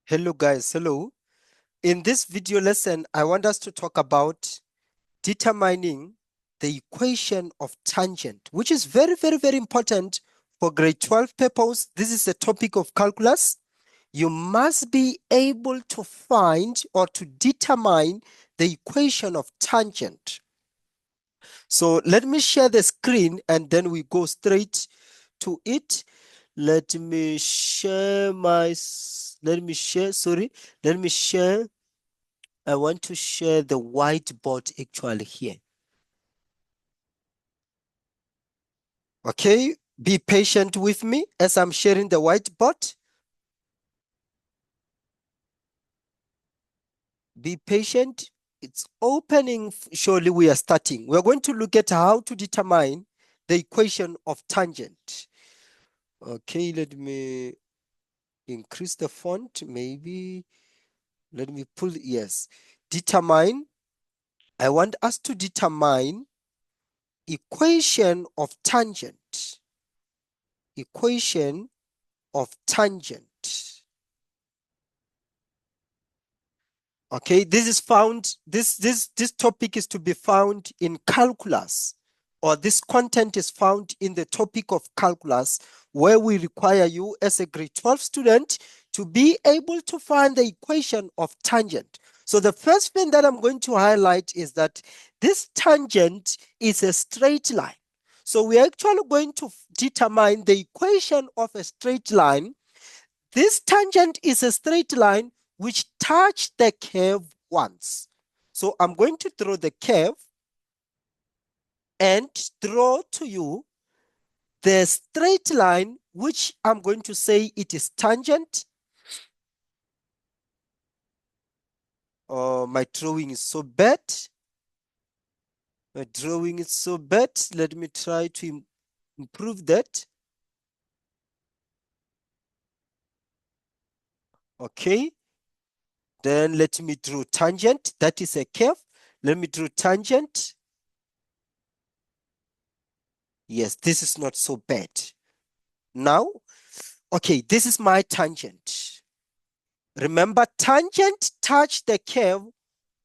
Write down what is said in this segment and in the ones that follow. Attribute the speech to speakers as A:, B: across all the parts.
A: Hello guys, hello. In this video lesson, I want us to talk about determining the equation of tangent, which is very important for grade 12 purpose. This is a topic of calculus. You must be able to find or to determine the equation of tangent. So let me share the screen and then we go straight to it. Let me share let me share. I want to share the whiteboard actually here. Okay, be patient with me as I'm sharing the whiteboard. Be patient. It's opening. Surely we are starting. We're going to look at how to determine the equation of tangent. Okay, let me increase the font. Maybe let me pull. Yes, determine. I want us to determine equation of tangent. Equation of tangent. Okay, this is found, this topic is to be found in calculus, or this content is found in the topic of calculus, where we require you as a grade 12 student to be able to find the equation of tangent. So the first thing that I'm going to highlight is that this tangent is a straight line. So we're actually going to determine the equation of a straight line. This tangent is a straight line which touch the curve once. So I'm going to draw the curve and draw to you the straight line, which I'm going to say it is tangent. Oh, my drawing is so bad. My drawing is so bad. Let me try to improve that. Okay. Then let me draw tangent. That is a curve. Let me draw tangent. Yes, this is not so bad. Now, okay, this is my tangent. Remember, tangent touch the curve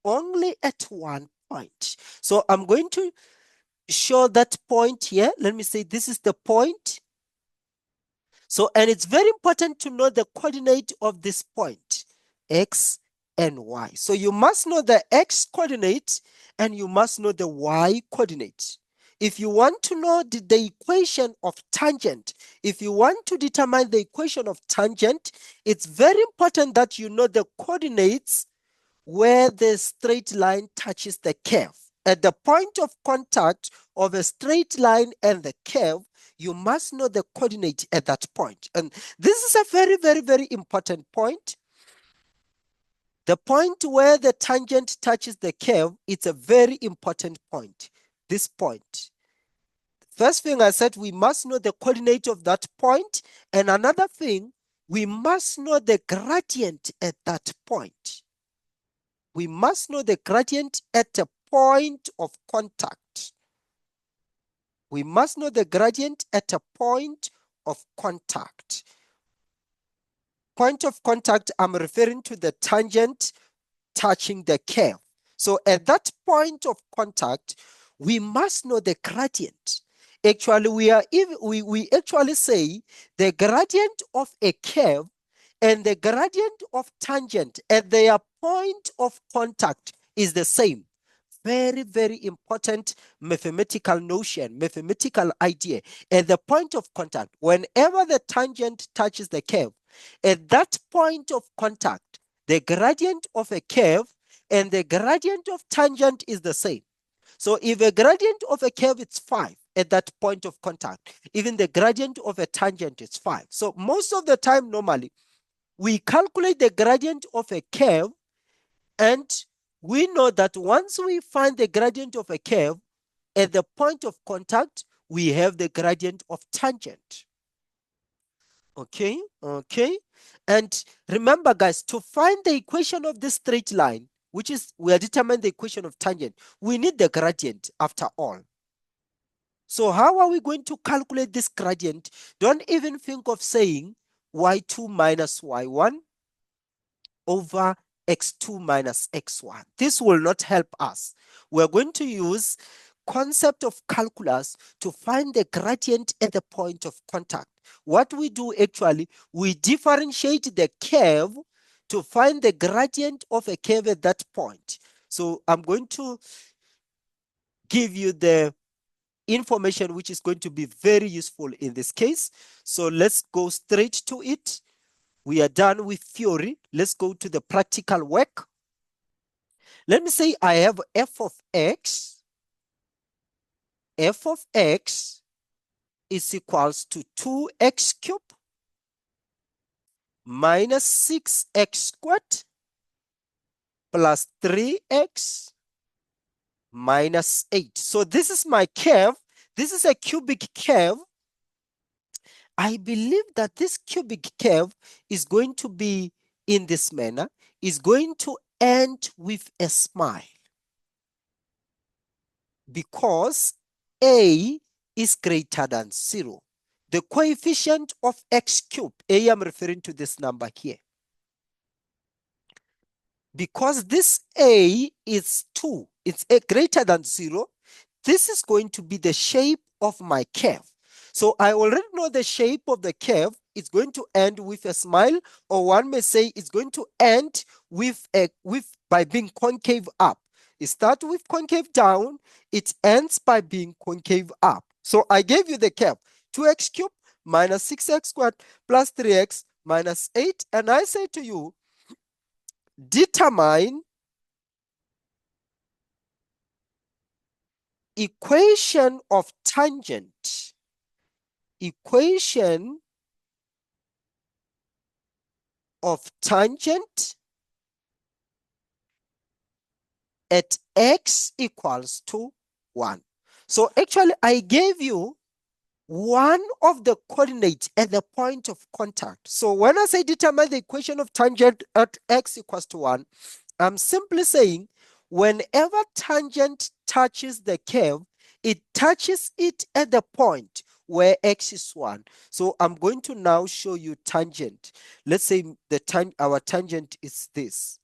A: only at one point. So I'm going to show that point here. Let me say this is the point. So, and it's very important to know the coordinate of this point, x and y. So you must know the x coordinate and you must know the y coordinate. If you want to know the equation of tangent, if you want to determine the equation of tangent, it's very important that you know the coordinates where the straight line touches the curve. At the point of contact of a straight line and the curve, you must know the coordinate at that point. And this is a very important point. The point where the tangent touches the curve, it's a very important point. This point. First thing I said, we must know the coordinate of that point. And another thing, we must know the gradient at that point. We must know the gradient at a point of contact. We must know the gradient at a point of contact. Point of contact, I'm referring to the tangent touching the curve. So at that point of contact, we must know the gradient. Actually, we actually say the gradient of a curve and the gradient of tangent at their point of contact is the same. Very important mathematical notion, mathematical idea. At the point of contact, whenever the tangent touches the curve, at that point of contact, the gradient of a curve and the gradient of tangent is the same. So if a gradient of a curve is 5 at that point of contact, even the gradient of a tangent is 5. So most of the time, normally, we calculate the gradient of a curve, and we know that once we find the gradient of a curve at the point of contact, we have the gradient of tangent. Okay. And remember, guys, to find the equation of this straight line, which is we are determining the equation of tangent, we need the gradient after all. So how are we going to calculate this gradient? Don't even think of saying y2 minus y1. over x2 minus x1. This will not help us. We're going to use concept of calculus to find the gradient at the point of contact. What we do actually, we differentiate the curve to find the gradient of a curve at that point. So I'm going to give you the information which is going to be very useful in this case. So let's go straight to it. We are done with theory. Let's go to the practical work. Let me say I have f of x. F of x is equals to 2x cubed minus 6x squared plus 3x minus 8. So this is my curve. This is a cubic curve. I believe that this cubic curve is going to be in this manner, is going to end with a smile because a is greater than 0. The coefficient of x cubed, a, I'm referring to this number here. Because this a is 2, it's a greater than 0, this is going to be the shape of my curve. So I already know the shape of the curve. It's going to end with a smile, or one may say it's going to end by being concave up. It starts with concave down, it ends by being concave up. So I gave you the curve, 2x cubed minus 6x squared plus 3x minus 8. And I say to you, determine equation of tangent. Equation of tangent at x equals to 1. So actually, I gave you one of the coordinates at the point of contact. So when I say determine the equation of tangent at x equals to 1, I'm simply saying whenever tangent touches the curve, it touches it at the point where x is 1. So I'm going to now show you tangent. Let's say our tangent is this.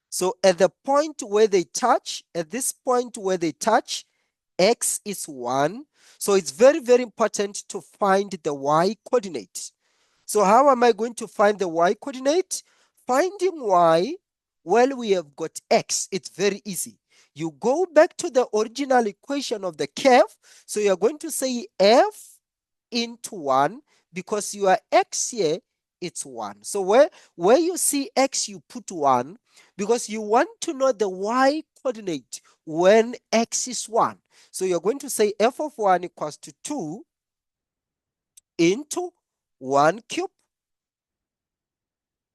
A: So at the point where they touch, at this point where they touch, x is 1. So it's very, very important to find the y coordinate. So how am I going to find the y coordinate? Finding y, well, we have got x. It's very easy. You go back to the original equation of the curve. So you're going to say f into 1 because your x here, it's 1. So where you see x, you put 1 because you want to know the y coordinate when x is 1. So you're going to say f of 1 equals to 2 into 1 cubed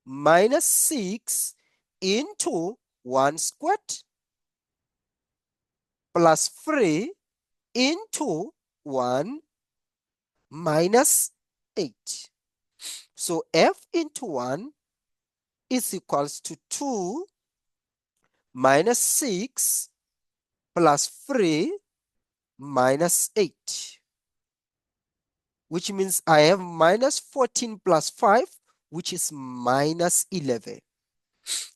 A: minus 6 into 1 squared plus 3 into 1 minus 8. So f into 1 is equals to 2 minus 6 plus 3 minus 8, which means I have minus 14 plus 5, which is minus 11.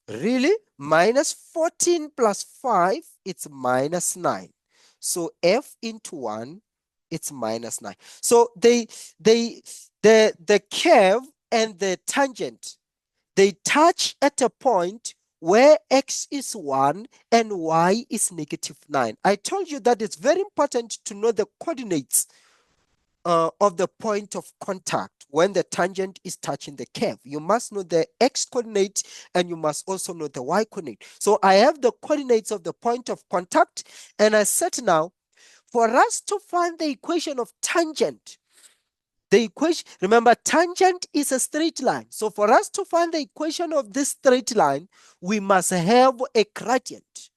A: Really? Minus 14 plus 5, it's minus 9. So f into 1, it's minus 9. So the curve and the tangent, they touch at a point where x is 1 and y is negative 9. I told you that it's very important to know the coordinates of the point of contact when the tangent is touching the curve. You must know the x coordinate and you must also know the y coordinate. So I have the coordinates of the point of contact, and I said now, for us to find the equation of tangent, the equation, remember, tangent is a straight line. So for us to find the equation of this straight line, we must have a gradient.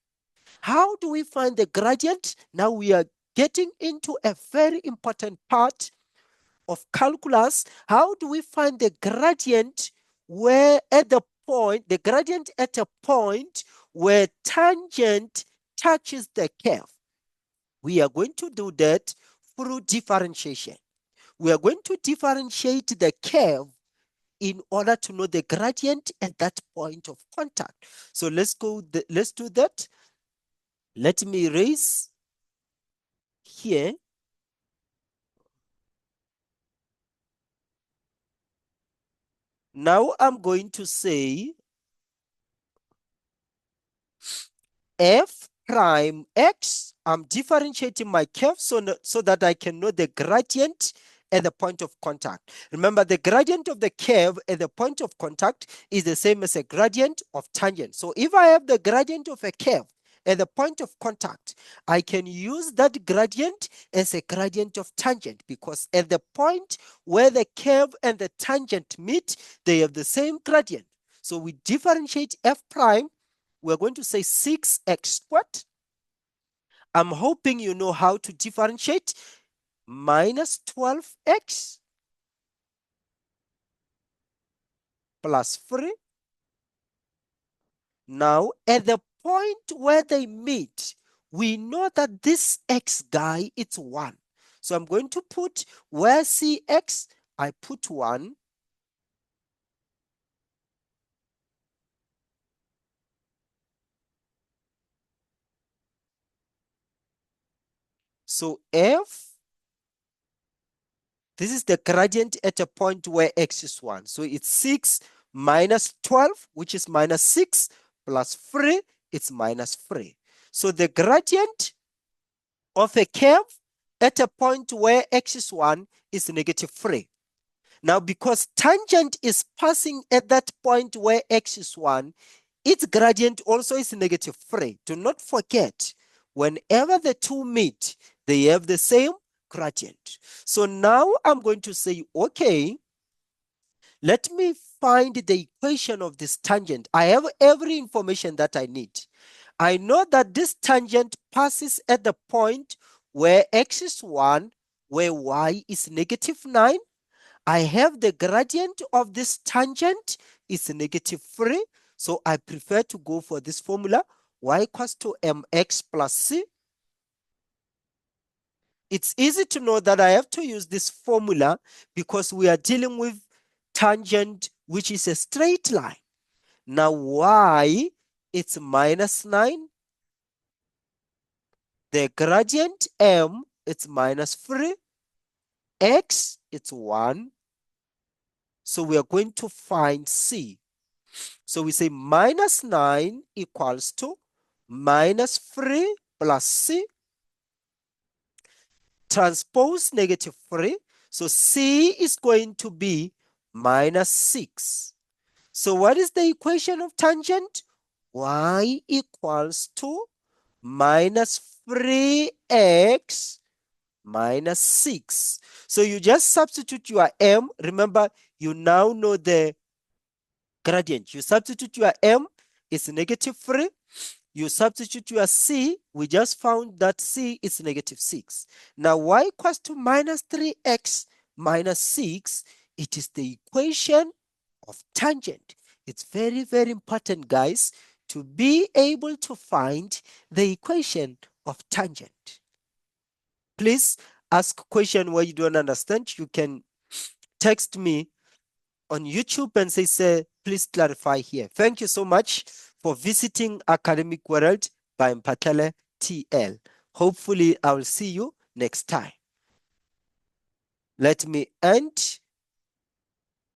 A: How do we find the gradient? Now we are getting into a very important part of calculus. How do we find the gradient where at the point, the gradient at a point where tangent touches the curve? We are going to do that through differentiation. We are going to differentiate the curve in order to know the gradient at that point of contact. So let's do that. Let me erase here. Now I'm going to say f prime x. I'm differentiating my curve so that I can know the gradient at the point of contact. Remember, the gradient of the curve at the point of contact is the same as a gradient of tangent. So if I have the gradient of a curve at the point of contact, I can use that gradient as a gradient of tangent, because at the point where the curve and the tangent meet, they have the same gradient. So we differentiate f prime. We're going to say 6x squared. I'm hoping you know how to differentiate. Minus 12x plus 3. Now, at the point where they meet, we know that this x guy, it's 1. So I'm going to put, where cx, I put 1. So f, this is the gradient at a point where x is 1. So it's 6 minus 12, which is minus 6, plus 3, it's minus 3. So the gradient of a curve at a point where x is 1 is negative 3. Now, because tangent is passing at that point where x is 1, its gradient also is negative 3. Do not forget, whenever the two meet, they have the same gradient. So now I'm going to say, okay, let me find the equation of this tangent. I have every information that I need. I know that this tangent passes at the point where x is 1, where y is negative 9. I have the gradient of this tangent is negative 3. So I prefer to go for this formula, y equals to mx plus c. It's easy to know that I have to use this formula because we are dealing with tangent, which is a straight line. Now y, it's minus 9. The gradient m, it's minus 3. X, it's 1. So we are going to find c. So we say minus 9 equals to minus 3 plus c transpose negative 3. So c is going to be minus 6. So what is the equation of tangent? Y equals to minus 3x minus 6. So you just substitute your m. Remember, you now know the gradient. You substitute your m, it's negative 3. You substitute your c, we just found that c is negative 6. Now y equals to minus 3x minus 6. It is the equation of tangent. It's very, very important, guys, to be able to find the equation of tangent. Please ask a question where you don't understand. You can text me on YouTube and say, please clarify here. Thank you so much for visiting Academic World by Mpatele TL. Hopefully, I will see you next time. Let me end